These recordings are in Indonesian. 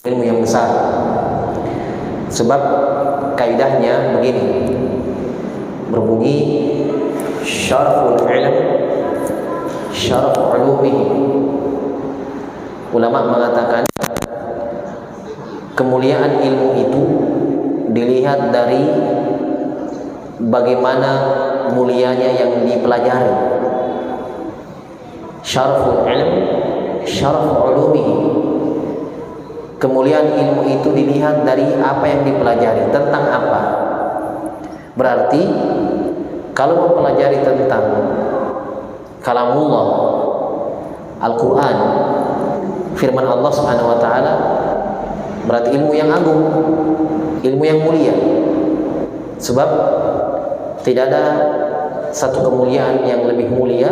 ilmu yang besar. Sebab kaidahnya begini, berbunyi syaraful ilm syaraf ulumihi. Ulama mengatakan kemuliaan ilmu itu dilihat dari bagaimana mulianya yang dipelajari. Syaraful ilm syaraf ulumihi. Kemuliaan ilmu itu dilihat dari apa yang dipelajari, tentang apa. Berarti kalau mempelajari tentang kalamullah, Al-Quran, firman Allah Subhanahu wa taala, berarti ilmu yang agung, ilmu yang mulia. Sebab tidak ada satu kemuliaan yang lebih mulia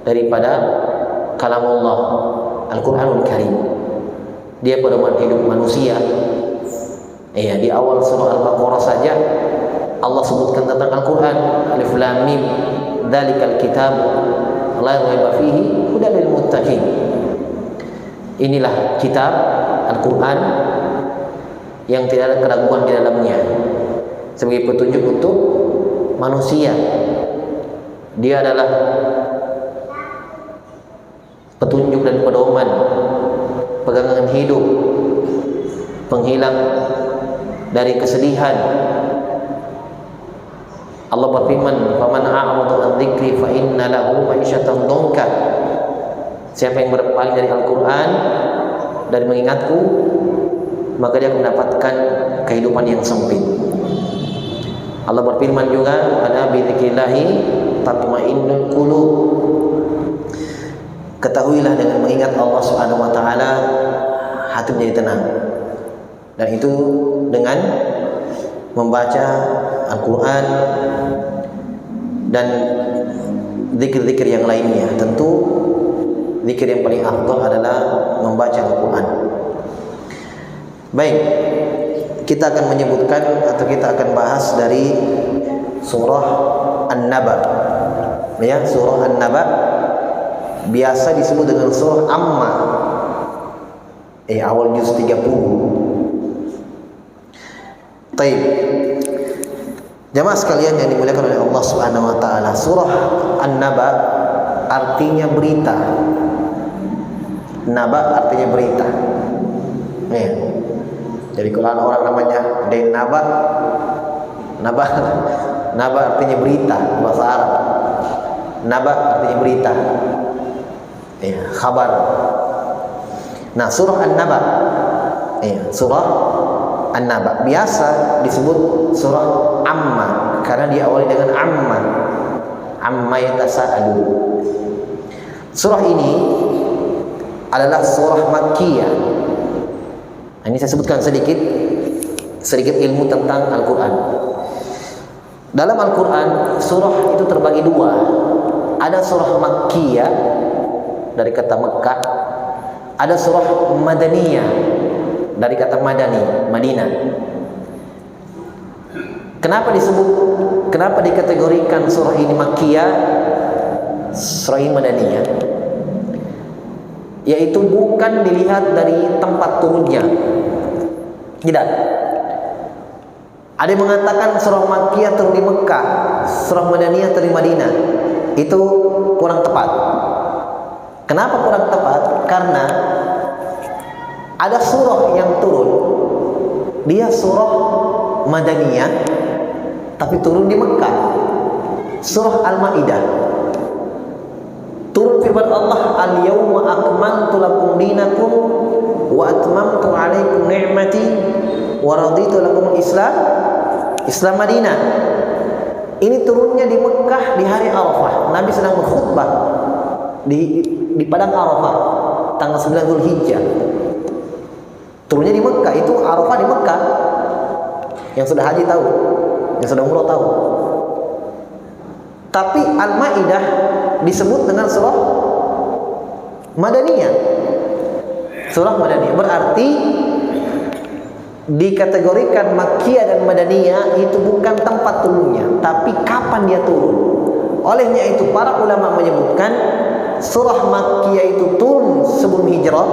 daripada kalamullah, Al-Quranul Karim. Dia pedoman hidup manusia. Iya, di awal surah Al-Baqarah saja Allah sebutkan tentang Al-Quran. Alif Lam Mim, dzalikal kitab la raiba fihi hudan lil muttaqin. Inilah kitab Al-Quran yang tidak ada keraguan di dalamnya, sebagai petunjuk untuk manusia. Dia adalah petunjuk dan pedoman, pegangan hidup, penghilang dari kesedihan. Allah berfirman, "Faman a'rada 'an dzikri fa inna lahu ma'isyatan dhanka." Siapa yang berpaling dari Al-Quran, dari mengingatku, maka dia mendapatkan kehidupan yang sempit. Allah berfirman juga, "Ala bi dzikrillahi tatma'innul qulub." Ketahuilah dengan mengingat Allah Subhanahu wa taala hati menjadi tenang. Dan itu dengan membaca Al-Quran dan zikir-zikir yang lainnya. Tentu zikir yang paling afdal adalah membaca Al-Quran. Baik, kita akan menyebutkan atau kita akan bahas dari surah An-Naba. Ya, surah An-Naba biasa disebut dengan surah Amma. Awal juz 30. Taib. Jamaah sekalian yang dimuliakan oleh Allah Subhanahu wa taala, surah An-Naba artinya berita. Naba artinya berita. Nih. Jadi kalau orang namanya Den Naba, Naba artinya berita bahasa Arab. Naba artinya berita. Khabar. Nah, surah An-Naba. Surah An-Naba biasa disebut surah Amma karena diawali dengan Amma yatasaalu. Surah ini adalah surah Makkiyah. Nah, ini saya sebutkan sedikit ilmu tentang Al-Quran. Dalam Al-Quran surah itu terbagi dua. Ada surah Makkiyah dari kata Mekah, ada surah Madaniyah dari kata Madani, Madinah. Kenapa dikategorikan surah ini Makkiyah, surah ini Madaniyah? Yaitu bukan dilihat dari tempat turunnya. Tidak. Ada yang mengatakan surah Makkiyah turun di Mekah, surah Madaniyah turun di Madinah. Itu kurang tepat. Kenapa kurang tepat? Karena ada surah yang turun, dia surah Madaniyah, tapi turun di Mekah. Surah Al-Maidah. Turun firman Allah, "Al-yawma akmaltu lakum dinakum wa atmamtu 'alaikum ni'mati wa raditu lakum Islam Madinah." Ini turunnya di Mekah di hari Arafah. Nabi sedang berkhutbah di padang Arafah tanggal 9 Zulhijjah. Turunnya di Mekah, itu Arafah di Mekah. Yang sudah haji tahu, yang sudah umroh tahu. Tapi Al-Maidah disebut dengan surah Madaniyah. Surah Madaniyah berarti dikategorikan Makkiyah dan Madaniyah itu bukan tempat turunnya, tapi kapan dia turun. Olehnya itu para ulama menyebutkan surah Makkiyah itu turun sebelum hijrah,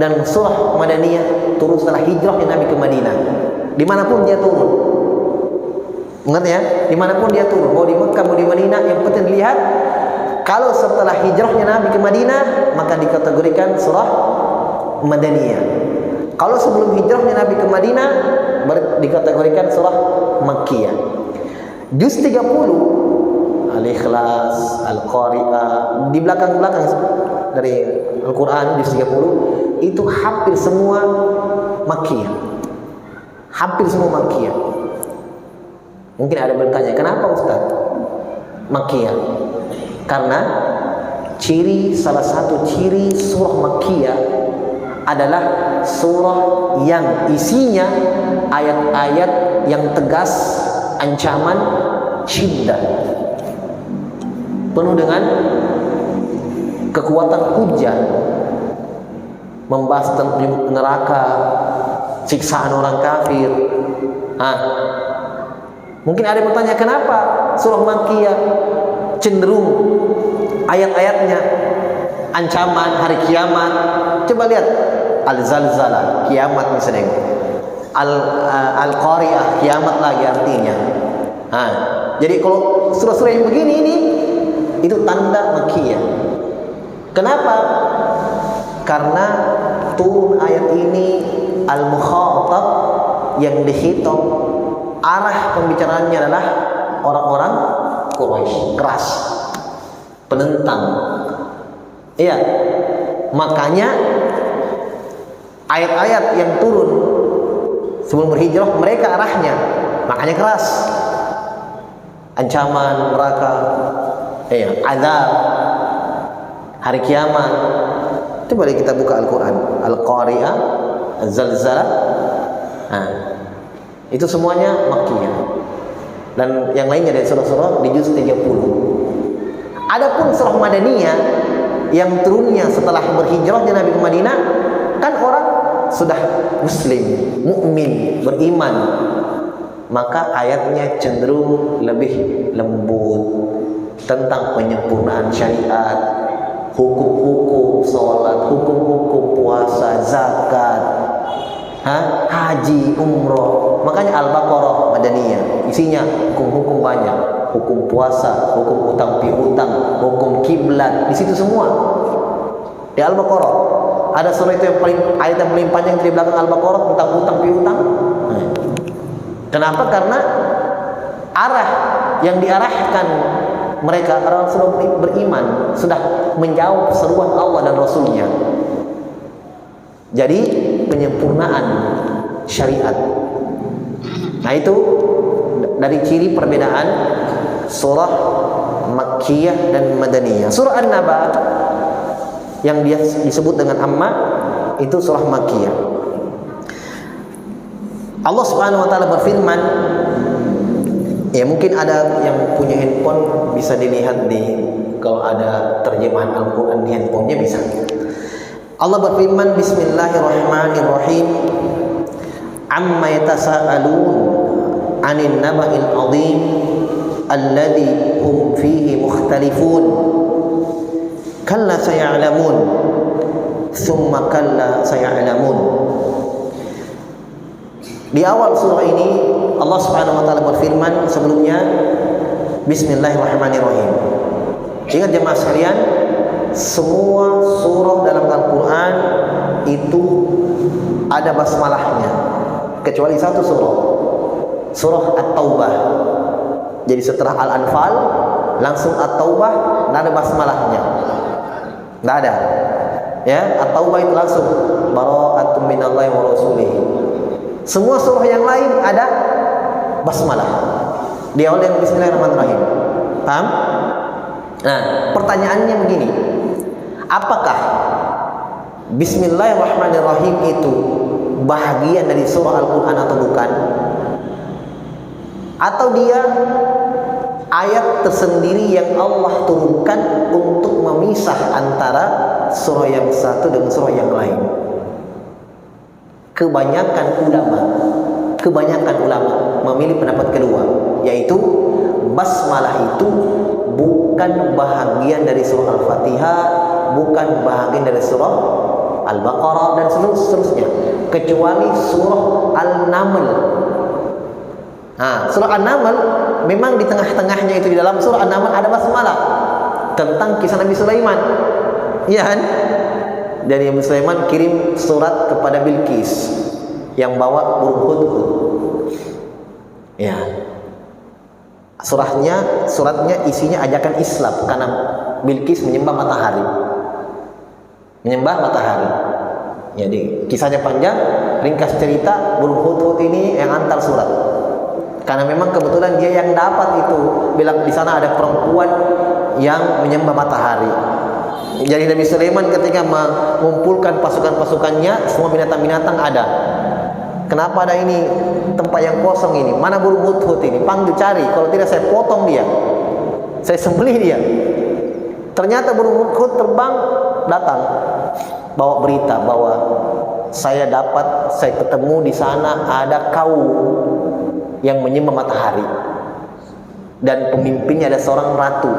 dan surah Madaniyah turun setelah hijrahnya Nabi ke Madinah. Dimanapun dia turun, ingat ya, dimanapun dia turun, mau di Mekah mau di Madinah, yang penting dilihat kalau setelah hijrahnya Nabi ke Madinah maka dikategorikan surah Madaniyah. Kalau sebelum hijrahnya Nabi ke Madinah dikategorikan surah Makkiyah. Juz 30 Al-Ikhlas, Al-Qari'ah, di belakang-belakang dari Al-Quran juz 30 itu hampir semua Makkiyah. Hampir semua Makkiyah. Mungkin ada bertanya, kenapa Ustaz Makkiyah? Karena salah satu ciri surah Makkiyah adalah surah yang isinya ayat-ayat yang tegas, ancaman, syiddah, penuh dengan kekuatan hujah, membahas tentang neraka, siksaan orang kafir. Mungkin ada yang bertanya, kenapa surah Makkiyah cenderung ayat-ayatnya ancaman hari kiamat? Coba lihat Al-Zalzalah, kiamat misalnya. Al-Qari'ah, kiamat lagi artinya. Jadi kalau surah-surah yang begini ini itu tanda Makkiyah. Kenapa? Karena turun ayat ini al-mukhatab, yang dihitung arah pembicaraannya adalah orang-orang Quraisy, keras, penentang. Iya, makanya ayat-ayat yang turun sebelum berhijrah mereka arahnya makanya keras, ancaman neraka, azab, hari kiamat. Coba kita buka Al-Quran, Al-Qari'ah, Az-Zalzalah, itu semuanya Makkiyah. Dan yang lainnya dari surah-surah di juz 30. Adapun surah Madaniyah yang turunnya setelah berhijrahnya Nabi ke Madinah, kan orang sudah muslim, mukmin, beriman, maka ayatnya cenderung lebih lembut tentang penyempurnaan syariat, hukum-hukum sholat, hukum-hukum puasa, zakat, haji, umroh. Makanya Al-Baqarah Madaniyah isinya hukum-hukum banyak, hukum puasa, hukum utang piutang, hukum kiblat, di situ semua. Di Al-Baqarah ada surah itu yang ayat yang paling panjang di belakang Al-Baqarah tentang utang piutang. Kenapa? Karena arah yang diarahkan mereka, orang sudah beriman, sudah menjawab seruan Allah dan Rasulnya. Jadi penyempurnaan syariat. Nah, itu dari ciri perbedaan surah Makkiyah dan Madaniyah. Surah An-Naba yang dia disebut dengan Amma itu surah Makkiyah. Allah Subhanahu wa taala berfirman, ya mungkin ada yang punya handphone bisa dilihat kalau ada terjemahan Al-Qur'an di handphonenya bisa. Allah berfirman, Bismillahirrahmanirrahim, amma yatasaalun 'anil naba'il 'adzim alladzi hum fihi mukhtalifun kalla saya'lamun thumma kalla saya'lamun. Di awal surah ini Allah Subhanahu wa taala berfirman, sebelumnya Bismillahirrahmanirrahim. Ingat jemaah sekalian, semua surah dalam Al-Quran itu ada basmalahnya kecuali satu surah At-Taubah. Jadi setelah Al-Anfal langsung At-Taubah, tidak ada basmalahnya, tidak ada. Ya, At-Taubah itu langsung bara'atun minallahi wa rasulihi. Semua surah yang lain ada basmalah di awal yang Bismillahirrahmanirrahim. Paham? Nah, pertanyaannya begini, apakah Bismillahirrahmanirrahim itu bahagian dari surah Al-Quran atau bukan? Atau dia ayat tersendiri yang Allah turunkan untuk memisah antara surah yang satu dengan surah yang lain? Kebanyakan ulama memilih pendapat kedua, yaitu basmalah itu bukan bahagian dari surah Al-Fatihah, bukan bahagian dari surah Al-Baqarah dan seterusnya, kecuali surah An-Naml. Nah, surah An-Naml memang di tengah-tengahnya itu, di dalam surah An-Naml ada basmalah tentang kisah Nabi Sulaiman. Iya kan? Dan Nabi Sulaiman kirim surat kepada Bilqis yang bawa burung hudhud. Ya. Suratnya isinya ajakan Islam karena Bilqis menyembah matahari. Jadi kisahnya panjang, ringkas cerita, burung hudhud ini yang antar surat. Karena memang kebetulan dia yang dapat itu, bilang di sana ada perempuan yang menyembah matahari. Jadi Nabi Sulaiman ketika mengumpulkan pasukan-pasukannya, semua binatang-binatang ada. Kenapa ada ini tempat yang kosong ini? Mana burung hudhud ini? Panggil, cari. Kalau tidak saya potong dia, saya sembelih dia. Ternyata burung hudhud terbang, datang bawa berita bahwa saya ketemu di sana ada kaum yang menyembah matahari dan pemimpinnya ada seorang ratu.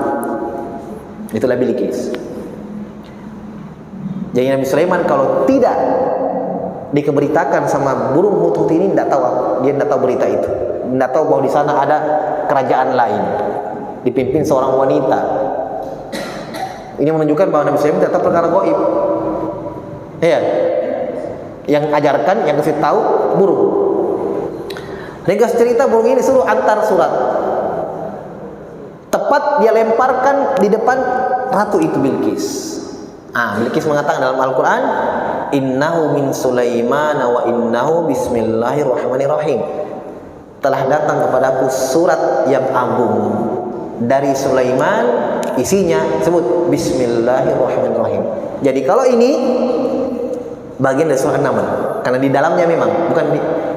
Itulah Bilqis. Jadi Nabi Sulaiman kalau tidak dikeberitakan sama burung hudhud ini, dia tidak tahu berita itu, tidak tahu bahwa di sana ada kerajaan lain dipimpin seorang wanita. Ini menunjukkan bahwa Nabi Sulaiman tidak tahu perkara gaib. Iya, yang ajarkan, yang kasih tahu burung. Ringkas cerita, burung ini suruh antar surat. Tepat dia lemparkan di depan ratu itu Bilqis. Bilqis mengatakan dalam Al-Quran, innahu min Sulaiman wa innahu bismillahirrahmanirrahim. Telah datang kepadaku surat yang agung dari Sulaiman, isinya sebut bismillahirrahmanirrahim. Jadi kalau ini bagian dari surah An-Naml, karena di dalamnya memang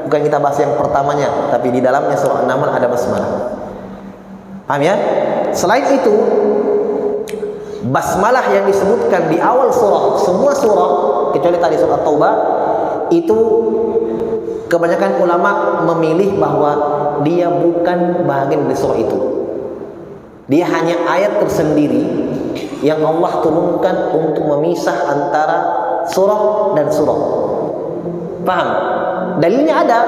bukan kita bahas yang pertamanya, tapi di dalamnya surah An-Naml ada basmalah. Paham ya? Selain itu, basmalah yang disebutkan di awal surah, semua surah kecuali tadi surah Taubah, itu kebanyakan ulama memilih bahwa dia bukan bagian dari surah itu. Dia hanya ayat tersendiri yang Allah turunkan untuk memisah antara surah dan surah. Paham? Dalilnya ada.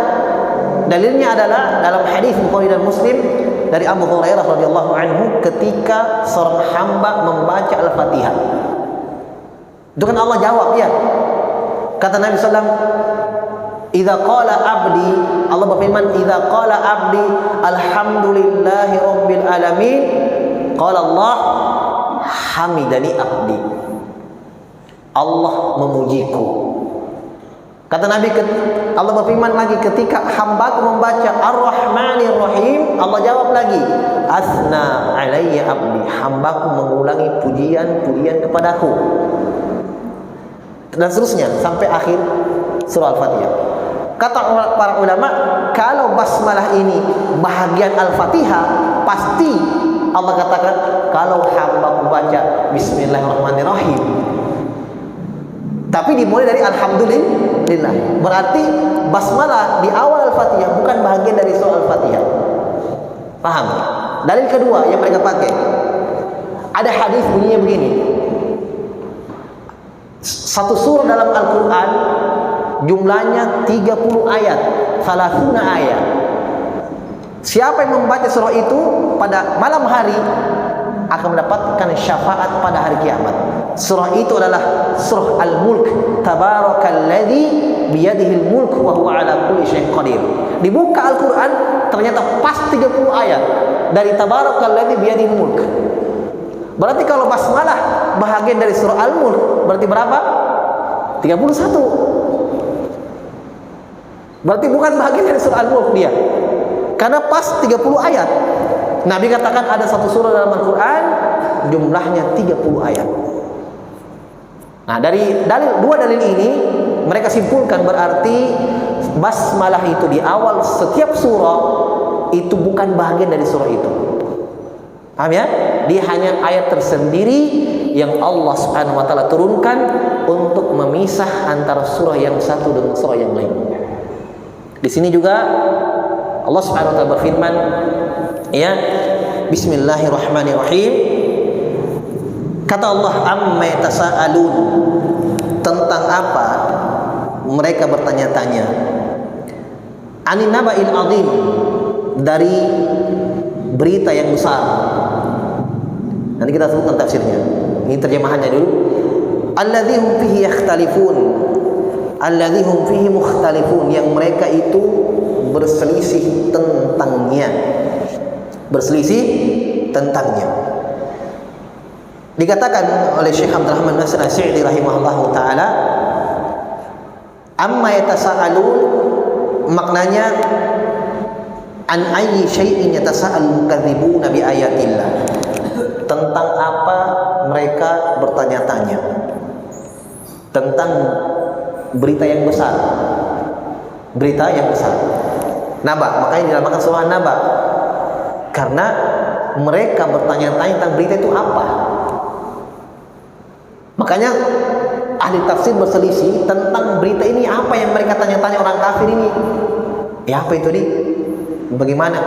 Dalilnya adalah dalam hadis Bukhari dan Muslim dari Abu Hurairah radhiyallahu anhu, ketika seorang hamba membaca Al-Fatihah. Itu kan Allah jawab ya. Kata Nabi sallallahu alaihi wasallam, "Idza qala 'abdi", Allah berfirman, "Idza qala 'abdi alhamdulillahi rabbil alamin", qala Allah, "Hamidani 'abdi". Allah memujiku. Kata Nabi, Allah berfirman lagi, ketika hambaku membaca Ar-Rahmanir Rahim, Allah jawab lagi, "Asna alayya 'abdi", hambaku mengulangi pujian-pujian kepadaku. Dan seterusnya sampai akhir surah Al-Fatihah. Kata para ulama, kalau basmalah ini bahagian Al-Fatihah, pasti Allah katakan kalau hambaku baca Bismillahirrahmanirrahim. Tapi dimulai dari Alhamdulillah. Berarti basmalah di awal Al-Fatihah bukan bahagian dari surah Al-Fatihah. Paham? Dalil kedua yang mereka pakai, ada hadis bunyinya begini. Satu surah dalam Al-Quran jumlahnya 30 ayat, 30 ayat. Siapa yang membaca surah itu pada malam hari akan mendapatkan syafaat pada hari kiamat. Surah itu adalah surah Al-Mulk. Tabarakalladzi biyadihil mulk wa huwa ala kulli syai'in qadir. Dibuka Al-Quran, ternyata pas 30 ayat dari Tabarakalladzi biyadihil mulk. Berarti kalau basmalah bahagian dari surah Al-Mulk, berarti berapa? 31. Berarti bukan bahagian dari surah Al-Mulk dia, karena pas 30 ayat. Nabi katakan ada satu surah dalam Al-Quran jumlahnya 30 ayat. Nah, dari dua dalil ini mereka simpulkan berarti basmalah itu di awal setiap surah itu bukan bahagian dari surah itu. Paham ya? Dia hanya ayat tersendiri yang Allah Subhanahu wa taala turunkan untuk memisah antara surah yang satu dengan surah yang lain. Di sini juga Allah Subhanahu wa taala berfirman, ya, Bismillahirrahmanirrahim. Kata Allah, amma yatasaalun. tentang apa mereka bertanya-tanya? Anin naba'il azim, dari berita yang besar. Nanti kita sebutkan tafsirnya. Ini terjemahannya dulu. Alladzi hum fihi yakhtalifun. Alladzi hum fihi mukhtalifun, yang mereka itu berselisih tentangnya. Berselisih tentangnya. Dikatakan oleh Syekh Abdul Rahman Nasir As-Sa'di rahimahullahu taala, amma yatasaalun, maknanya an ayyi syai'in yatasaalul mukadzibuna bi ayatillah, tentang apa mereka bertanya-tanya, tentang berita yang besar. Berita yang besar, naba, makanya dinamakan surah naba, karena mereka bertanya-tanya tentang berita itu apa. Makanya ahli tafsir berselisih tentang berita ini, apa yang mereka tanya-tanya orang kafir ini. Ya apa itu nih? Bagaimana?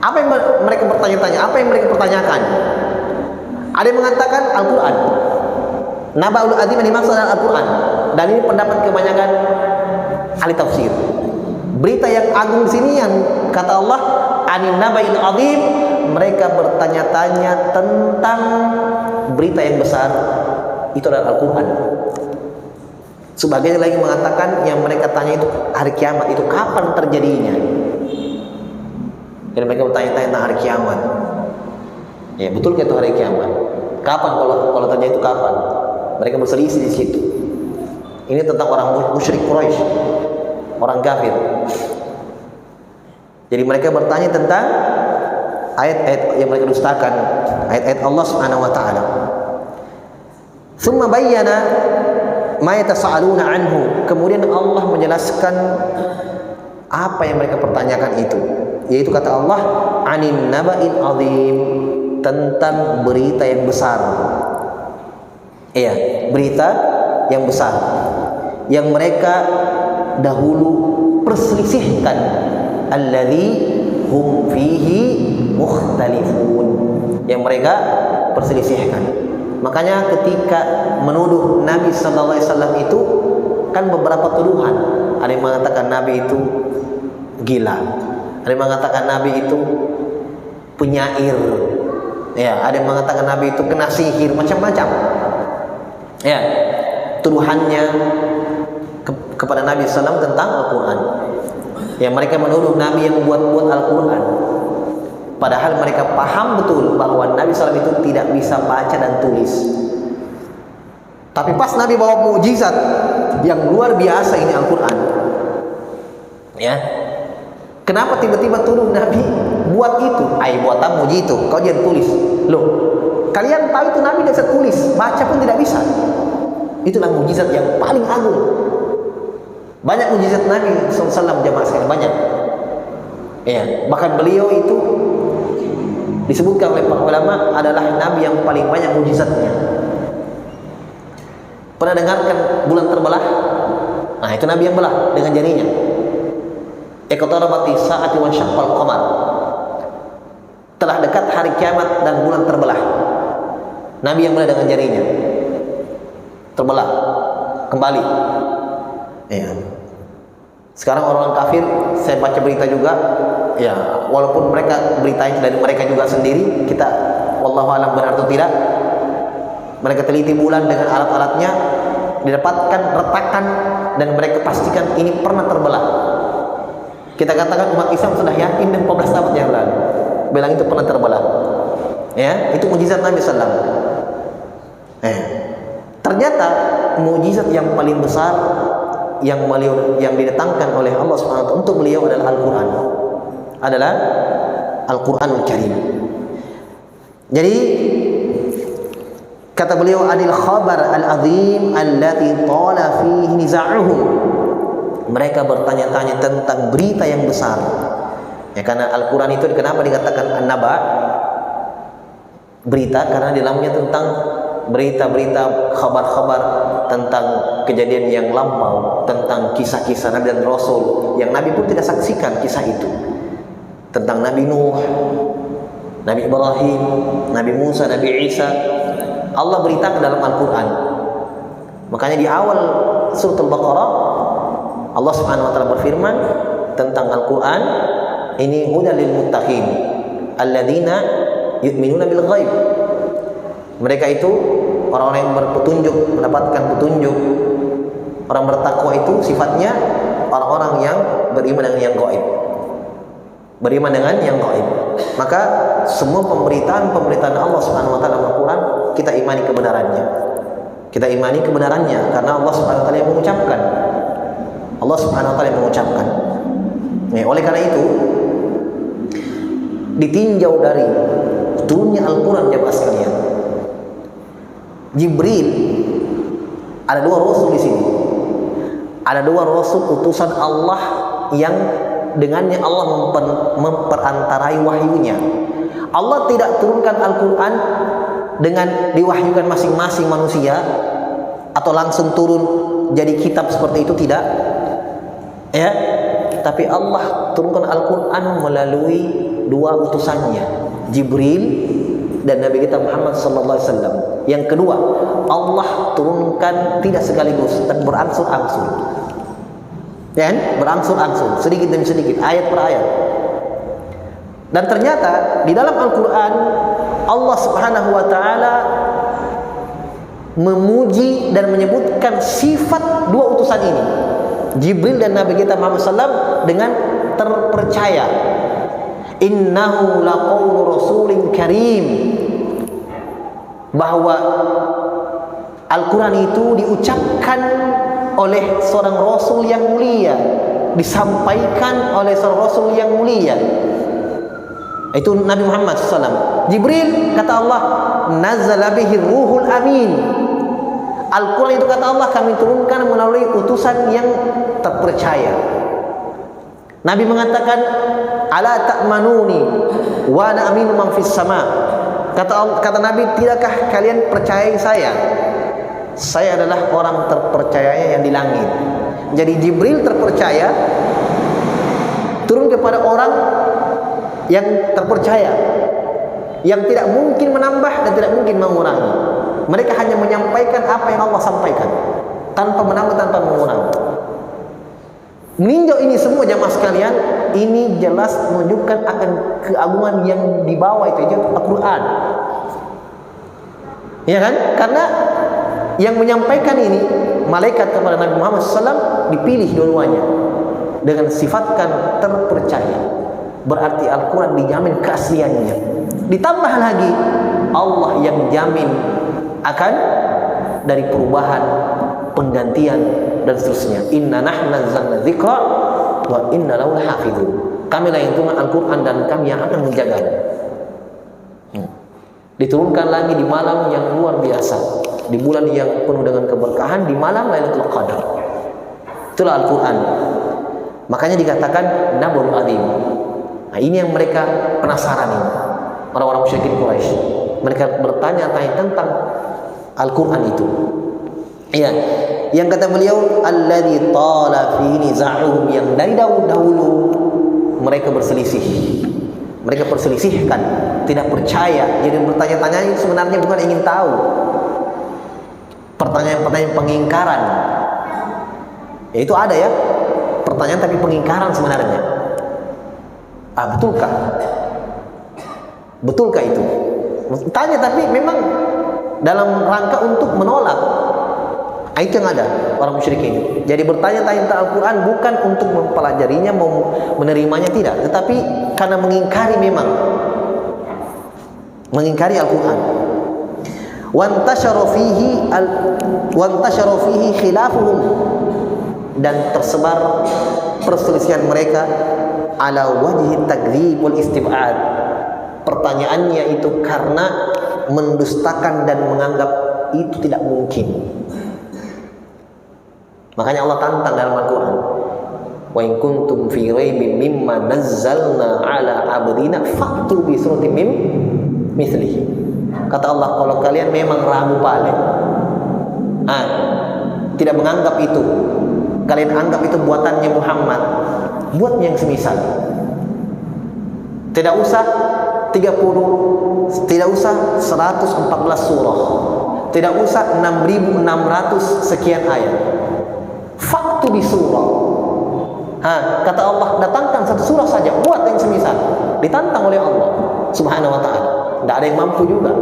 Apa yang mereka bertanya-tanya? Apa yang mereka pertanyakan? Ada yang mengatakan Al-Quran. Naba'ul azim yang dimaksud adalah Al-Quran. Dan ini pendapat kebanyakan ahli tafsir. Berita yang agung di sini yang kata Allah, anin naba'il azim, mereka bertanya-tanya tentang berita yang besar, itu adalah Al-Quran. Sebagian lagi mengatakan yang mereka tanya itu hari kiamat, itu kapan terjadinya. Dan mereka bertanya-tanya tentang hari kiamat. Ya betul itu hari kiamat. Kapan, kalau terjadi itu kapan? Mereka berselisih di situ. Ini tentang orang musyrik Quraisy, orang kafir. Jadi mereka bertanya tentang ayat-ayat yang mereka dustakan, ayat-ayat Allah Subhanahu wa taala. Tsumma bayyana ma yatasaaluna anhu. Kemudian Allah menjelaskan apa yang mereka pertanyakan itu, yaitu kata Allah, anin naba'il azim, tentang berita yang besar. Iya, berita yang besar yang mereka dahulu perselisihkan. Alladzi hum fihi mukhtalifun, yang mereka perselisihkan. Makanya ketika menuduh Nabi sallallahu alaihi wasallam itu kan beberapa tuduhan. Ada yang mengatakan Nabi itu gila, ada yang mengatakan Nabi itu penyair, ya, ada yang mengatakan Nabi itu kena sihir, macam-macam. Ya, tuduhannya kepada Nabi SAW tentang Al-Quran. Ya, mereka menuduh Nabi yang membuat-buat Al-Quran. Padahal mereka paham betul bahwa Nabi SAW itu tidak bisa baca dan tulis. Tapi pas Nabi bawa mukjizat yang luar biasa ini Al-Quran, ya, kenapa tiba-tiba tuduh Nabi buat itu? Buat apa muji itu? Kau jangan tulis. Loh, kalian tahu itu Nabi tidak bisa tulis, baca pun tidak bisa. Itulah mukjizat yang paling agung. Banyak mukjizat Nabi SAW jamaah sekalian, banyak. Ya, bahkan beliau itu disebutkan oleh para ulama adalah Nabi yang paling banyak mukjizatnya. Pernah dengarkan bulan terbelah? Nah, itu Nabi yang belah dengan jarinya. Iqtarabati sa'ati wa syaqqal qamar. Telah dekat hari kiamat dan bulan terbelah. Nabi yang belah dengan jarinya. Terbelah kembali. Ya. Sekarang orang kafir, saya baca berita juga, ya, walaupun mereka beritanya dari mereka juga sendiri, kita wallahu alam benar atau tidak, mereka teliti bulan dengan alat-alatnya, didapatkan retakan dan mereka pastikan ini pernah terbelah. Kita katakan umat Islam sudah yakin dan 14 abad yang lalu bilang itu pernah terbelah. Ya, itu mukjizat Nabi sallallahu alaihi wasallam. Ternyata mukjizat yang paling besar yang didatangkan oleh Allah SWT untuk beliau adalah Al-Quran, adalah Al-Quranul Karim. Jadi kata beliau, adil khabar al-azim allati tala fihi niza'uhum, mereka bertanya-tanya tentang berita yang besar. Ya, karena Al-Quran itu kenapa dikatakan an-naba, berita, karena di dalamnya tentang berita-berita, khabar-khabar tentang kejadian yang lampau, tentang kisah-kisah Nabi dan Rasul yang Nabi pun tidak saksikan kisah itu, tentang Nabi Nuh, Nabi Ibrahim, Nabi Musa, Nabi Isa. Allah beritakan dalam Al-Quran. Makanya di awal surat Al-Baqarah Allah Subhanahu wa taala berfirman tentang Al-Qur'an, ini hudal lil muttaqin alladzina yu'minuna bil ghaib. Mereka itu orang-orang yang berpetunjuk, mendapatkan petunjuk. Orang bertakwa itu sifatnya orang-orang yang beriman dengan yang gaib. Beriman dengan yang gaib. Maka semua pemberitaan Allah Subhanahu wa taala Al-Qur'an kita imani kebenarannya. Kita imani kebenarannya karena Allah Subhanahu wa taala yang mengucapkan. Allah Subhanahu wa taala yang mengucapkan. Nah, oleh karena itu ditinjau dari turunnya Al-Qur'an jemaah sekalian. Jibril, ada dua rasul di sini. Ada dua rasul utusan Allah yang dengannya Allah memperantarai wahyunya. Allah tidak turunkan Al-Qur'an dengan diwahyukan masing-masing manusia atau langsung turun jadi kitab seperti itu, tidak. Ya, tapi Allah turunkan Al-Qur'an melalui dua utusannya, Jibril dan Nabi kita Muhammad sallallahu alaihi wasallam. Yang kedua, Allah turunkan tidak sekaligus dan berangsur-angsur. Dan berangsur-angsur, sedikit demi sedikit, ayat per ayat. Dan ternyata di dalam Al-Qur'an Allah Subhanahu wa taala memuji dan menyebutkan sifat dua utusan ini, Jibril dan Nabi kita Muhammad SAW, dengan terpercaya. Innahu laqaulu rasulin karim, bahwa Al-Quran itu diucapkan oleh seorang Rasul yang mulia, disampaikan oleh seorang Rasul yang mulia, itu Nabi Muhammad SAW. Jibril, kata Allah, nazzala bihi ruhul amin. Al-Quran itu, kata Allah, kami turunkan melalui utusan yang terpercaya. Nabi mengatakan, ala ta'manuni wa ana aminu man fis sama. Kata Nabi, tidakkah kalian percayai saya? Saya adalah orang terpercaya yang di langit. Jadi Jibril terpercaya, turun kepada orang yang terpercaya, yang tidak mungkin menambah dan tidak mungkin mengurangi. Mereka hanya menyampaikan apa yang Allah sampaikan, tanpa menambah, tanpa mengurangi. Meninjau ini semua jamaah sekalian, ini jelas menunjukkan akan keagungan yang dibawa itu Al-Quran. Ya kan? Karena yang menyampaikan ini malaikat kepada Nabi Muhammad SAW dipilih dua-duanya dengan sifatkan terpercaya. Berarti Al-Quran dijamin keasliannya. Ditambah lagi Allah yang jamin akan dari perubahan, penggantian dan seterusnya. Inna nahnu nazzalna dzikra wa inna lahu lahafizun. Kamilah yang turunkan Al-Quran dan kami yang akan menjaganya. Diturunkan lagi di malam yang luar biasa, di bulan yang penuh dengan keberkahan, di malam Lailatul Qadar. Itulah Al-Quran. Makanya dikatakan Nabul Azim. Nah, ini yang mereka penasaran ini, orang-orang musyrikin Quraisy. Mereka bertanya-tanya tentang Al-Quran itu. Iya, yang kata beliau, alladzi tala fi niza'uhum, yang dari dahulu mereka berselisih. Mereka perselisihkan, tidak percaya. Jadi bertanya-tanya itu sebenarnya bukan ingin tahu. Pertanyaan-pertanyaan pengingkaran. Ya, itu ada ya, pertanyaan tapi pengingkaran sebenarnya. Betulkah? Betulkah itu? Tanya tapi memang dalam rangka untuk menolak. Itu yang ada orang musyrikin. Jadi bertanya-tanya tentang Al-Quran bukan untuk mempelajarinya, menerimanya, tidak, tetapi karena mengingkari, memang mengingkari Al-Quran. Wantashara fihi khilafuhum, dan tersebar perselisihan mereka ala wajhi takdzib wal istib'ad. Pertanyaannya itu karena mendustakan dan menganggap itu tidak mungkin. Makanya Allah tantang dalam Al-Quran, wa in kuntum fi raibin mimma nazzalna ala abdina fa'tu bi suratin min mithlihi. Kata Allah, kalau kalian memang ragu balik, tidak menganggap itu, kalian anggap itu buatannya Muhammad, buat yang semisal. Tidak usah 30, tidak usah 114 surah, Tidak usah 6.600 sekian ayat. Faktu di surah. Kata Allah, datangkan satu surah saja, buat yang semisal. Ditantang oleh Allah Subhanahu wa ta'ala. Tidak ada yang mampu juga.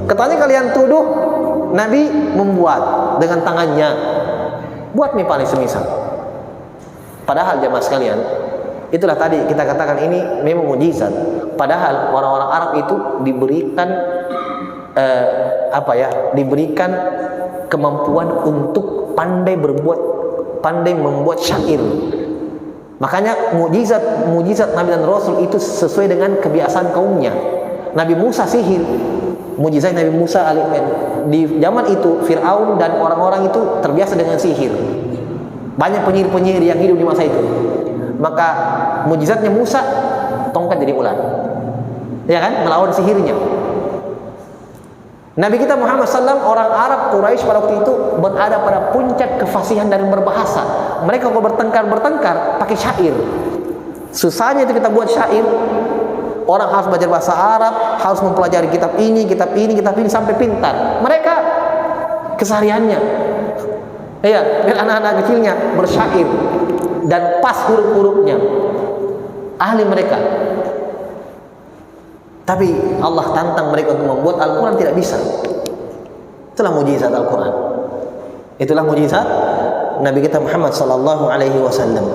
Katanya kalian tuduh Nabi membuat dengan tangannya. Buat nih paling semisal. Padahal jamaah sekalian, itulah tadi kita katakan ini memang mukjizat. Padahal orang-orang Arab itu diberikan diberikan kemampuan untuk pandai membuat syair. Makanya mukjizat Nabi dan Rasul itu sesuai dengan kebiasaan kaumnya. Nabi Musa sihir. Mukjizat Nabi Musa di zaman itu Fir'aun dan orang-orang itu terbiasa dengan sihir. Banyak penyihir-penyihir yang hidup di masa itu. Maka mukjizatnya Musa, tongkat jadi ular. Ya kan? Melawan sihirnya. Nabi kita Muhammad SAW, orang Arab Quraisy pada waktu itu berada pada puncak kefasihan dan berbahasa. Mereka kalau bertengkar pakai syair. Susahnya itu kita buat syair. Orang harus belajar bahasa Arab, harus mempelajari kitab ini sampai pintar. Mereka kesehariannya, dan anak-anak kecilnya bersyair dan pas huruf-hurufnya, ahli mereka. Tapi Allah tantang mereka untuk membuat Al-Quran, tidak bisa. Itulah mujizat Al-Quran. Itulah mujizat Nabi kita Muhammad sallallahu alaihi wasallam.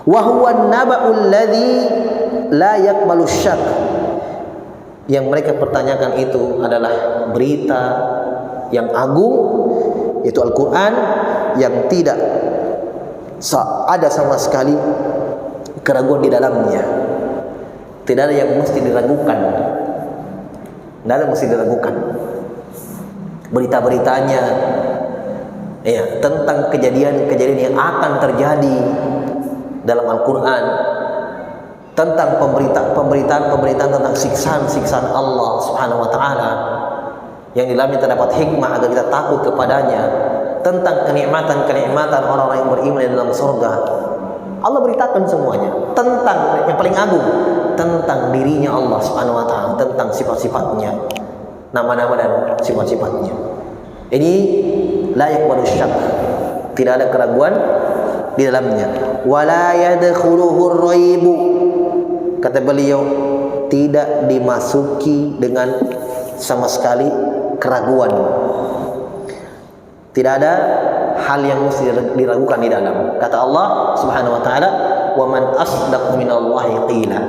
Wa huwa an-naba'ul ladzi la yaqbalu syak. Yang mereka pertanyakan itu adalah berita yang agung, yaitu Al-Quran, yang tidak ada sama sekali keraguan di dalamnya. Tidak ada yang mesti diragukan. Tidak ada yang mesti diragukan. Berita-beritanya tentang kejadian-kejadian yang akan terjadi dalam Al-Quran, tentang pemberitaan tentang siksaan Allah Subhanahu wa ta'ala, yang di dalamnya terdapat hikmah agar kita takut kepadanya, tentang kenikmatan orang-orang yang beriman di dalam surga. Allah beritakan semuanya tentang yang paling agung, tentang dirinya Allah Subhanahu wa ta'ala, tentang sifat-sifatnya, nama-nama dan sifat-sifatnya. Ini layak manusia, tidak ada keraguan di dalamnya. Wala yadkhuluhur raibu, kata beliau, tidak dimasuki dengan sama sekali keraguan. Tidak ada hal yang mesti diragukan di dalam. Kata Allah Subhanahu wa ta'ala, "Wa man asdaqu minallahi qila."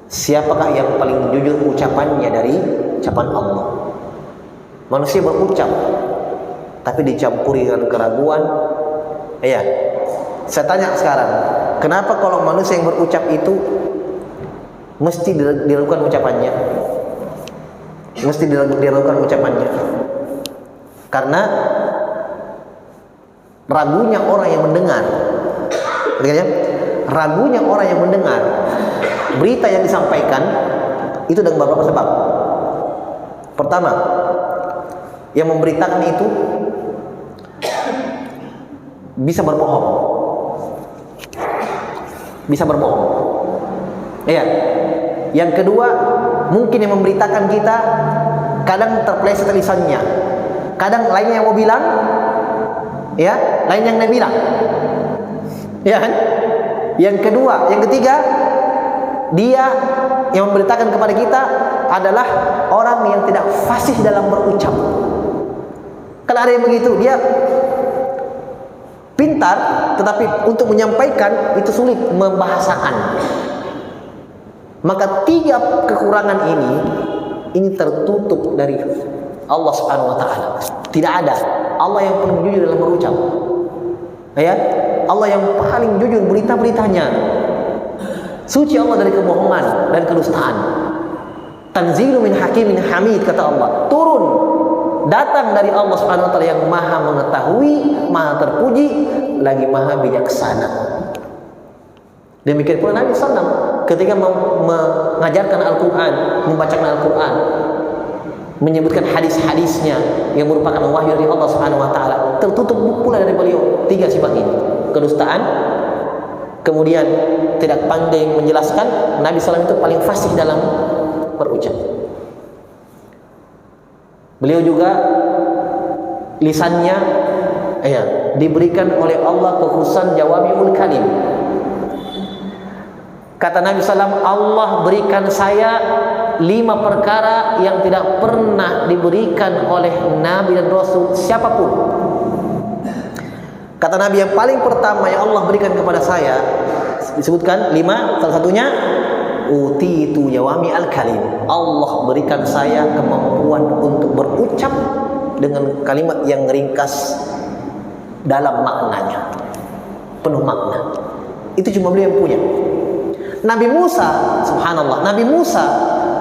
Siapakah yang paling jujur ucapannya dari ucapan Allah? Manusia berucap tapi dicampuri dengan keraguan. Saya tanya sekarang, kenapa kalau manusia yang berucap itu mesti diragukan ucapannya? Mesti diragukan ucapannya. Karena ragunya orang yang mendengar. Ragunya orang yang mendengar berita yang disampaikan itu dengan beberapa sebab. Pertama, yang memberitakan itu bisa berbohong. Yang kedua, mungkin yang memberitakan kita kadang terpeleset lisannya, kadang lainnya yang mau bilang, lain yang dia bilang, kan? Yang ketiga, dia yang memberitakan kepada kita adalah orang yang tidak fasih dalam berucap. Kalau ada yang begitu, dia pintar, tetapi untuk menyampaikan itu sulit membahasakan. Maka tiga kekurangan ini tertutup dari Allah Subhanahu wa ta'ala. Tidak ada. Allah yang paling jujur dalam berucap. Allah yang paling jujur berita-beritanya. Suci Allah dari kebohongan dan kedustaan. Tanzilu min hakimin hamid, kata Allah. Turun, datang dari Allah Subhanahu wa ta'ala yang maha mengetahui, maha terpuji, lagi maha bijaksana. Demikian pula Nabi SAW ketika mengajarkan Al-Quran, membacakan Al-Quran, menyebutkan hadis-hadisnya yang merupakan wahyu dari Allah Subhanahu wa ta'ala, tertutup pula dari beliau tiga sifat ini: kedustaan, kemudian tidak pandai menjelaskan. Nabi SAW itu paling fasih dalam berucap. Beliau juga lisannya diberikan oleh Allah kekhususan jawami'ul kalim. Kata Nabi SAW, Allah berikan saya 5 perkara yang tidak pernah diberikan oleh Nabi dan Rasul siapapun. Kata Nabi, yang paling pertama yang Allah berikan kepada saya, disebutkan 5, salah satunya utitu jawami'al kalim. Allah berikan saya kemampuan untuk berucap dengan kalimat yang ringkas dalam maknanya, penuh makna. Itu cuma beliau yang punya. Nabi Musa, subhanallah, Nabi Musa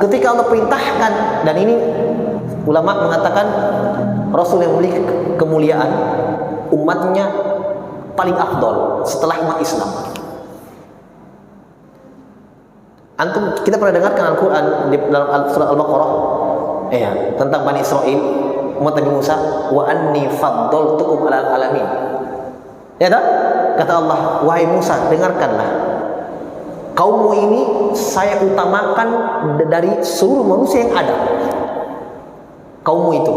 ketika Allah perintahkan, dan ini ulama mengatakan Rasul yang memiliki kemuliaan, umatnya paling afdol setelah umat Islam. Antum, kita pernah dengarkan Al-Quran di dalam surah Al-Baqarah tentang Bani Israel, umat Nabi Musa, wa anni faddaltukum alal alamin. Ya tak? Kata Allah, wahai Musa, dengarkanlah, kaummu ini saya utamakan dari seluruh manusia yang ada. Kaummu itu.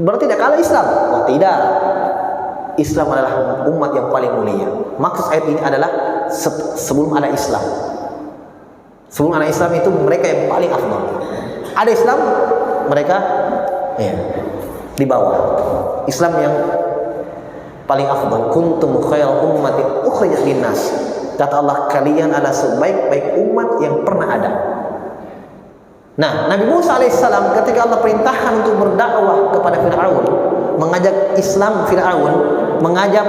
Berarti tidak kalah Islam? Oh tidak. Islam adalah umat yang paling mulia. Maksud ayat ini adalah sebelum ada Islam. Sebelum ada Islam itu mereka yang paling afdal. Ada Islam, mereka di bawah. Islam yang paling afdal. Kuntum khairal ummatin ukhrijat linnas. Kata Allah, kalian adalah sebaik-baik umat yang pernah ada. Nah, Nabi Musa alaihissalam ketika Allah perintahkan untuk berdakwah kepada Fir'aun, mengajak Islam Fir'aun, mengajak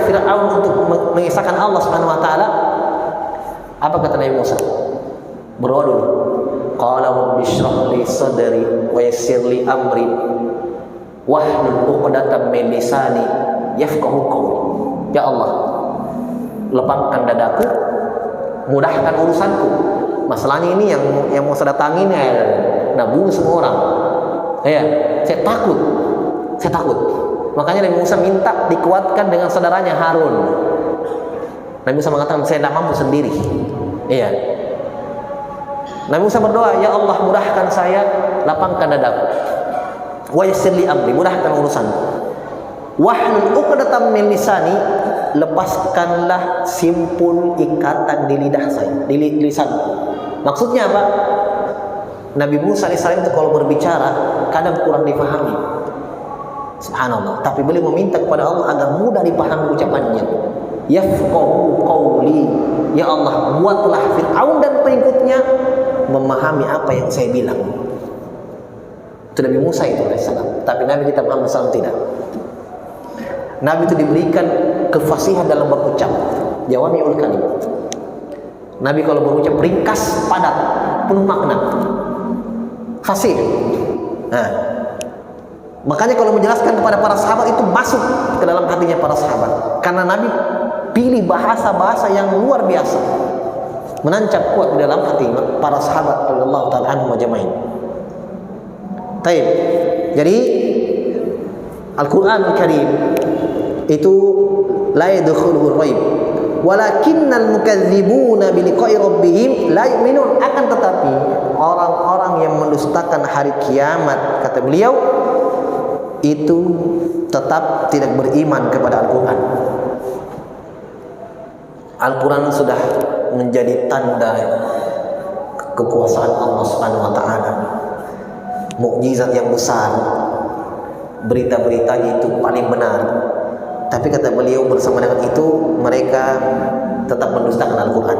Fir'aun untuk mengisahkan Allah Subhanahu wa taala, apa kata Nabi Musa? Berdoa dulu. Qala rabbi shrah li sadri wa yassir li amri wahlul 'uqdatam min lisani yafqahu qawli. Ya Allah, lapangkan dadaku, mudahkan urusanku. Masalahnya ini yang mau saya datangin bunuh semua orang. Saya takut. Makanya Nabi Musa minta dikuatkan dengan saudaranya Harun. Nabi Musa mengatakan, saya tidak mampu sendiri. Nabi Musa berdoa, ya Allah, mudahkan saya, lapangkan dadaku. Wa yassir li amri, mudahkan urusanku. Wahlul 'uqdatam min lisani, lepaskanlah simpul ikatan di lidah saya, di lisanku. Maksudnya apa? Nabi Musa alaihissalam itu kalau berbicara kadang kurang dipahami. Subhanallah. Tapi beliau meminta kepada Allah agar mudah dipahami ucapannya. Yafqahu qawli. Ya Allah, buatlah Fir'aun dan pengikutnya memahami apa yang saya bilang. Itu Nabi Musa itu alaihissalam. Tapi Nabi kita Muhammad SAW tidak. Nabi itu diberikan kefasihan dalam berucap, jawami'ul kalim. Nabi kalau berucap ringkas, padat, penuh makna, fasih. Makanya kalau menjelaskan kepada para sahabat itu masuk ke dalam hatinya para sahabat, karena Nabi pilih bahasa-bahasa yang luar biasa, menancap kuat di dalam hati para sahabat radhiyallahu ta'ala anhum ajma'in. Baik. Jadi Al-Qur'anul Karim itu la yadkhuluhu raib, walakinnal mukadzibuna bi liqa'i rabbihim la yu'minun. Akan tetapi orang-orang yang mendustakan hari kiamat, kata beliau, itu tetap tidak beriman kepada Al-Quran. Al-Quran sudah menjadi tanda kekuasaan Allah Subhanahu wa taala, mukjizat yang besar, berita-beritanya itu paling benar. Tapi kata beliau, bersama dengan itu mereka tetap mendustakan Al-Quran.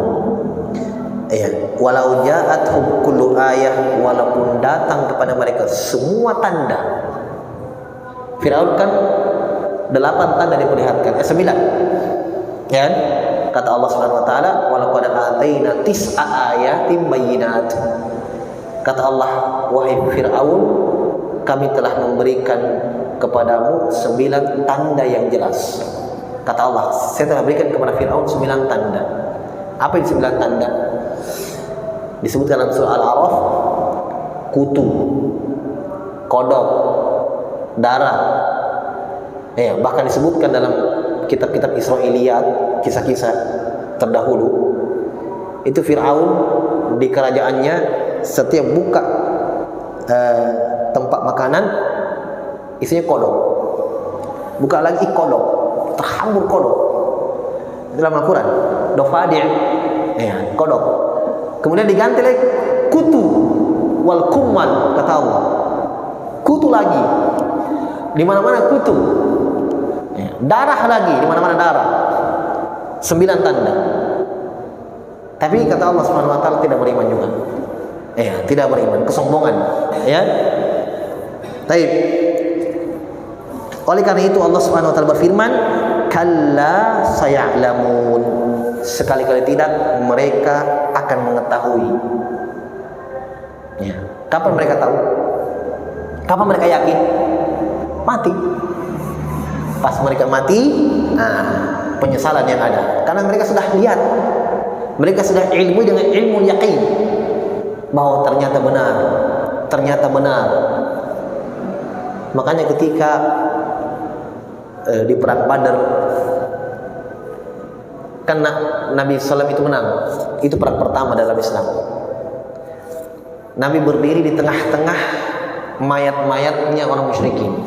Walau ja'athum kullu ayah, walaupun datang kepada mereka semua tanda. Firaun kan 8 tanda diperlihatkan, 9. Ya kan? Kata Allah Subhanahu wa taala, walaqad ataina tis'a ayatin bayyinat. Kata Allah, wahai Firaun, kami telah memberikan kepadamu 9 tanda yang jelas. Kata Allah, saya telah berikan kepada Firaun 9 tanda. Apa itu 9 tanda? Disebutkan dalam surah Al-A'raf, kutu, kodok, darah. Bahkan disebutkan dalam kitab-kitab Israiliyat, kisah-kisah terdahulu. Itu Fir'aun di kerajaannya setiap buka tempat makanan isinya kodok. Buka lagi kodok, terhambur kodok. Dalam Al-Quran, dofadi', ya, kodok. Kemudian diganti lagi kutu wal kummal, kata Allah. Kutu lagi, di mana-mana kutu. Ya, darah lagi, di mana-mana darah. 9 tanda. Tapi kata Allah Subhanahu wa taala tidak beriman juga. Ya, tidak beriman, kesombongan, ya. Baik. Oleh karena itu Allah Subhanahu wa taala berfirman, kalla saya'lamun, sekali-kali tidak mereka akan mengetahui. Ya. Kapan mereka tahu? Kapan mereka yakin? Mati. Pas mereka mati, penyesalan yang ada, karena mereka sudah lihat, mereka sudah ilmu dengan ilmu yakin bahwa ternyata benar, ternyata benar. Makanya ketika di perang Badar, kan Nabi SAW itu menang. Itu perang pertama dalam Islam. Nabi berdiri di tengah-tengah mayat-mayatnya orang musyrikin,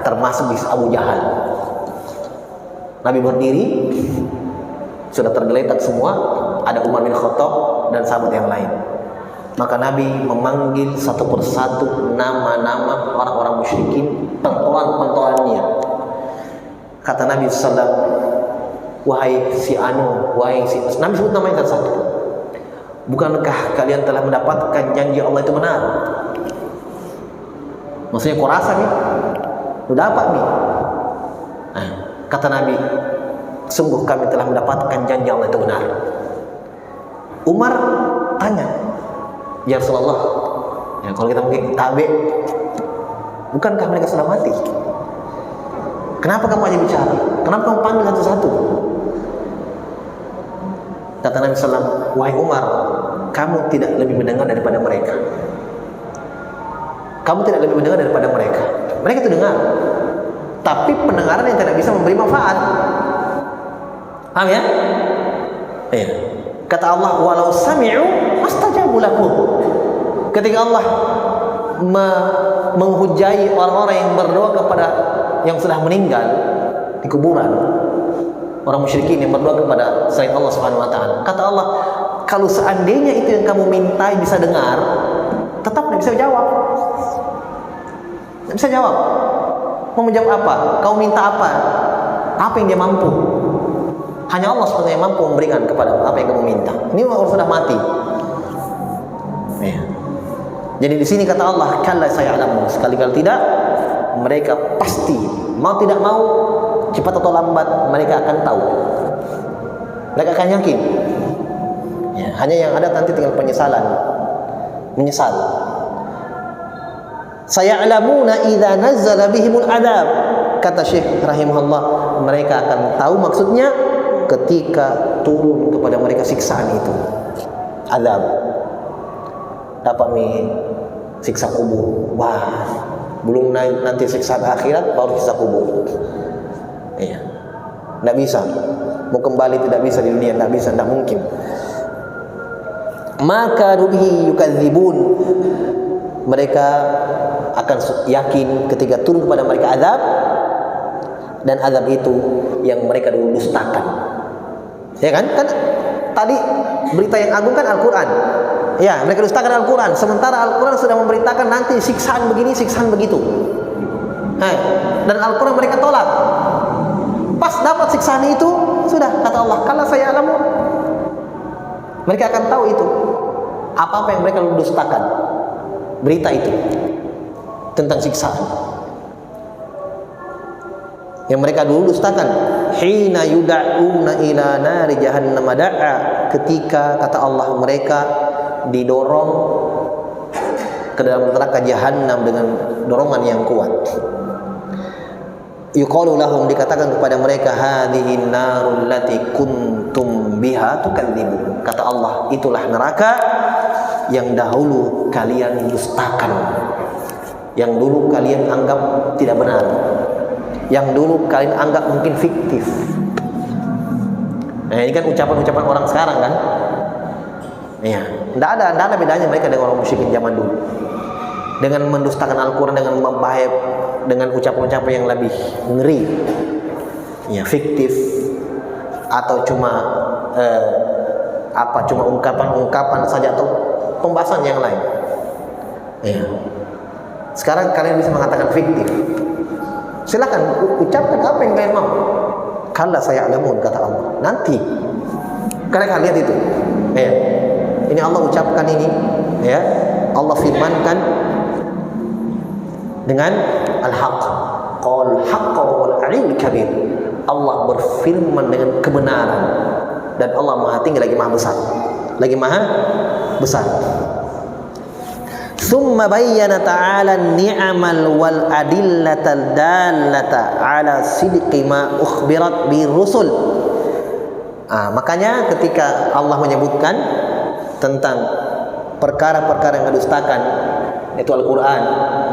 termasuk Abu Jahal. Nabi berdiri, sudah tergeletak semua, ada Umar bin Khattab dan sahabat yang lain. Maka Nabi memanggil satu persatu nama-nama orang-orang musyrikin, pentolan-pentolannya. Kata Nabi SAW, wahai si Anu, wahai si... Nabi sebut namanya satu. Bukankah kalian telah mendapatkan janji Allah itu benar? Maksudnya kau rasa nih, lu dapat nih. Kata Nabi, sungguh kami telah mendapatkan janji Allah itu benar. Umar tanya, ya Rasulullah, ya kalau kita mungkin tabe, bukankah mereka sudah mati? Kenapa kamu hanya bicara? Kenapa kamu panggil satu-satu? Kata Nabi SAW, wahai Umar, kamu tidak lebih mendengar daripada mereka. Kamu tidak lebih mendengar daripada mereka. Mereka itu dengar, tapi pendengaran yang tidak bisa memberi manfaat. Paham ya? Iya. Kata Allah, walau sami'u mastajabu lakum. Ketika Allah menghujai orang-orang yang berdoa kepada yang sudah meninggal di kuburan, orang musyrikin yang berdoa kepada selain Allah Subhanahu wa taala. Kata Allah, kalau seandainya itu yang kamu mintai bisa dengar, tetap tidak bisa jawab. Tidak bisa jawab. Mau menjawab apa? Kau minta apa? Apa yang dia mampu? Hanya Allah SWT yang mampu memberikan kepada apa yang kamu minta. Ini orang sudah mati. Ya. Jadi di sini kata Allah, kalla saya'lamun, sekali-kali tidak, mereka pasti, mau tidak mau, cepat atau lambat mereka akan tahu. Mereka akan yakin. Ya, hanya yang ada nanti tinggal penyesalan. Menyesal. Saya'lamuna idza nazzala bihimul adab. Kata Syekh rahimahullah, mereka akan tahu maksudnya ketika turun kepada mereka siksaan itu. Azab. Dapat siksa kubur. Wah, belum nanti siksaan akhirat, baru siksa kubur. Iya. Tidak bisa. Mau kembali tidak bisa di dunia, tidak bisa, tidak mungkin. Maka rubihi yukadzibun. Mereka akan yakin ketika turun kepada mereka azab, dan azab itu yang mereka dulu dustakan. Ya kan? Kan tadi berita yang agung kan Al-Quran. Ya, mereka dustakan Al-Quran. Sementara Al-Quran sudah memberitakan nanti siksaan begini, siksaan begitu. Dan Al-Quran mereka tolak. Pas dapat siksaan itu, sudah kata Allah, kalau saya alamu, mereka akan tahu itu. Apa-apa yang mereka dustakan, berita itu tentang siksaan yang mereka dulu dustakan. Hina yuda'una ila nari jahannam da'a, ketika kata Allah mereka didorong ke dalam neraka jahanam dengan dorongan yang kuat. Yuqalu lahum, dikatakan kepada mereka, hadhihi narul lati kuntum biha tukadzibun. Kata Allah, itulah neraka yang dahulu kalian dustakan, yang dulu kalian anggap tidak benar, yang dulu kalian anggap mungkin fiktif. Nah, ini kan ucapan-ucapan orang sekarang kan? Iya, tidak ada bedanya mereka dengan orang musyrikin zaman dulu. dengan mendustakan Al-Quran dengan membahaya, dengan ucapan-ucapan yang lebih ngeri, ya, fiktif, atau cuma cuma ungkapan-ungkapan saja atau pembahasan yang lain. Ya. Sekarang kalian bisa mengatakan fiktif. Silakan ucapkan apa yang kalian mau. Kalla saya'lamun, kata Allah. Nanti kalian akan lihat itu. Ya. Ini Allah ucapkan ini, ya. Allah firmankan dengan al-haq. Qul haqqa wal 'aliyyul kabir. Allah berfirman dengan kebenaran dan Allah Maha Tinggi lagi Maha Besar. Lagi Maha Besar. Tsumma bayyana ta'ala ni'amal wal adillatal dallata 'ala sidqi ma ukhbirat bi rusul. Makanya ketika Allah menyebutkan tentang perkara-perkara yang mendustakan, yaitu Al-Quran,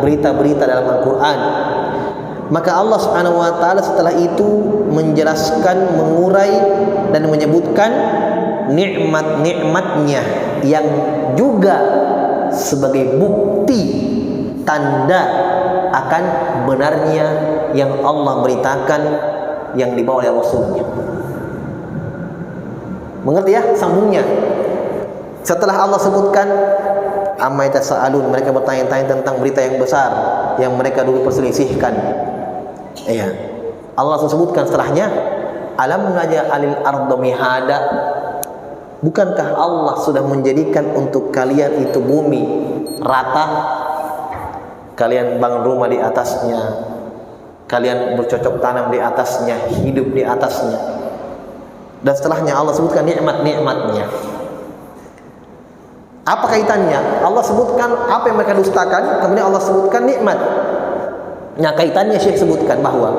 berita-berita dalam Al-Quran, maka Allah Subhanahu wa taala setelah itu menjelaskan, mengurai dan menyebutkan nikmat-nikmatnya yang juga sebagai bukti tanda akan benarnya yang Allah beritakan yang dibawa oleh Rasulnya. Mengerti ya sambungnya? Setelah Allah sebutkan amma yatasaalun, mereka bertanya-tanya tentang berita yang besar yang mereka dulu perselisihkan. Ya. Allah sebutkan setelahnya, alam naj'alil arda mihada. Bukankah Allah sudah menjadikan untuk kalian itu bumi rata? Kalian bangun rumah di atasnya, kalian bercocok tanam di atasnya, hidup di atasnya. Dan setelahnya Allah sebutkan nikmat-nikmatnya. Apa kaitannya? Allah sebutkan apa yang mereka dustakan, kemudian Allah sebutkan nikmat. Nah, kaitannya Syekh sebutkan bahwa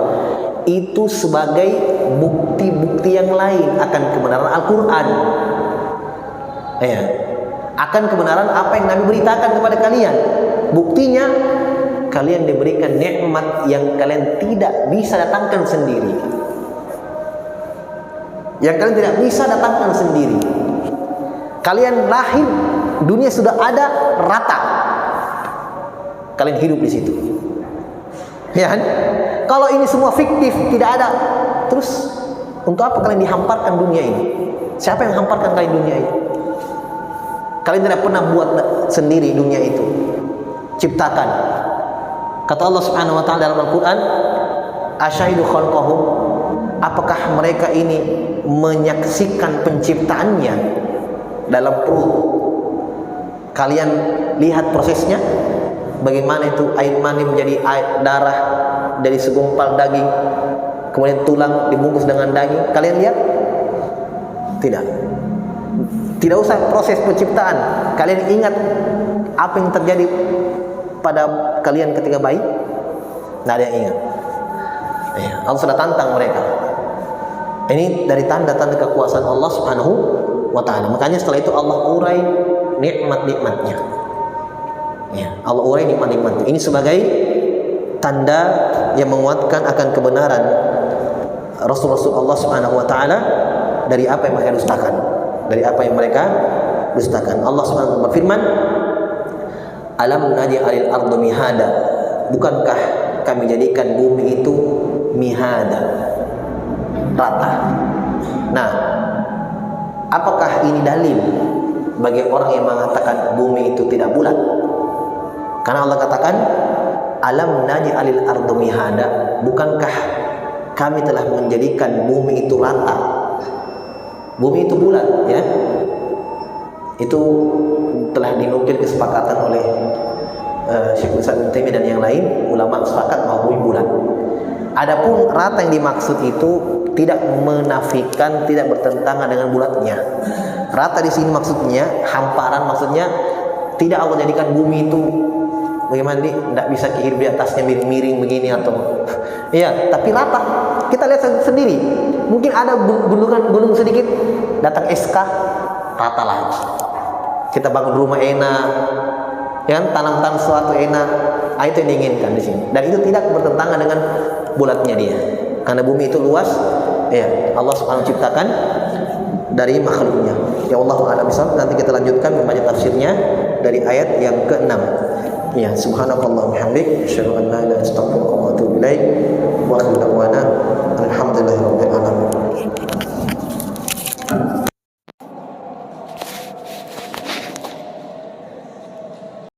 itu sebagai bukti-bukti yang lain akan kebenaran Al-Quran. Ya, akan kebenaran apa yang Nabi beritakan kepada kalian. Buktinya kalian diberikan nikmat yang kalian tidak bisa datangkan sendiri. Yang kalian tidak bisa datangkan sendiri. Kalian lahir, dunia sudah ada rata. Kalian hidup di situ. Ya kan? Kalau ini semua fiktif, tidak ada, terus untuk apa kalian dihamparkan dunia ini? Siapa yang hamparkan kalian dunia ini? Kalian tidak pernah buat sendiri dunia itu. Ciptakan. Kata Allah Subhanahu wa taala dalam Al-Qur'an, asyahidu khalqahum, apakah mereka ini menyaksikan penciptaannya dalam perut? Kalian lihat prosesnya, bagaimana itu air mani menjadi air darah dari segumpal daging, kemudian tulang dibungkus dengan daging. Kalian lihat? Tidak. Tidak usah proses penciptaan. Kalian ingat apa yang terjadi pada kalian ketika bayi? Tidak ada yang ingat. Ya, Allah sudah tantang mereka. Ini dari tanda-tanda kekuasaan Allah Subhanahu wa taala. Makanya setelah itu Allah urai nikmat-nikmatnya. Ya, Allah urai nikmat-nikmatnya. Ini sebagai tanda yang menguatkan akan kebenaran Rasul-Rasul Allah Subhanahu wa taala dari apa yang mereka dustakan. Dari apa yang mereka dustakan. Allah Subhanahu wa taala berfirman, alam naj'alil arda mihada. Bukankah kami jadikan bumi itu mihada, rata. Nah, apakah ini dalil bagi orang yang mengatakan bumi itu tidak bulat? Karena Allah katakan alam naj'alil arda mihada. Bukankah kami telah menjadikan bumi itu rata? Bumi itu bulat, ya. Itu telah dinukil kesepakatan oleh Syekh Ibnu Taimiyah dan yang lain, ulama sepakat bahwa bumi bulat. Adapun rata yang dimaksud itu tidak menafikan, tidak bertentangan dengan bulatnya. Rata di sini maksudnya hamparan, maksudnya tidak Allah jadikan bumi itu bagaimana nih, tidak bisa hidup di atasnya miring-miring begini atau iya, tapi rata. Kita lihat sendiri, mungkin ada gunung sedikit, datang SK, rata lagi. Kita bangun rumah enak, ya, tanam sesuatu enak, itu yang diinginkan di sini. Dan itu tidak bertentangan dengan bulatnya dia, karena bumi itu luas. Ya, Allah Subhanahu ciptakan dari makhluknya. Ya Allah a'lam bishawab. Nanti kita lanjutkan membaca tafsirnya dari ayat yang ke-6. Ya, subhanakallah bihamdik, asyhadu an la ilaha illa anta astaghfiruka wa atubu ilaik. Wa akhiru da'wana alhamdulillah.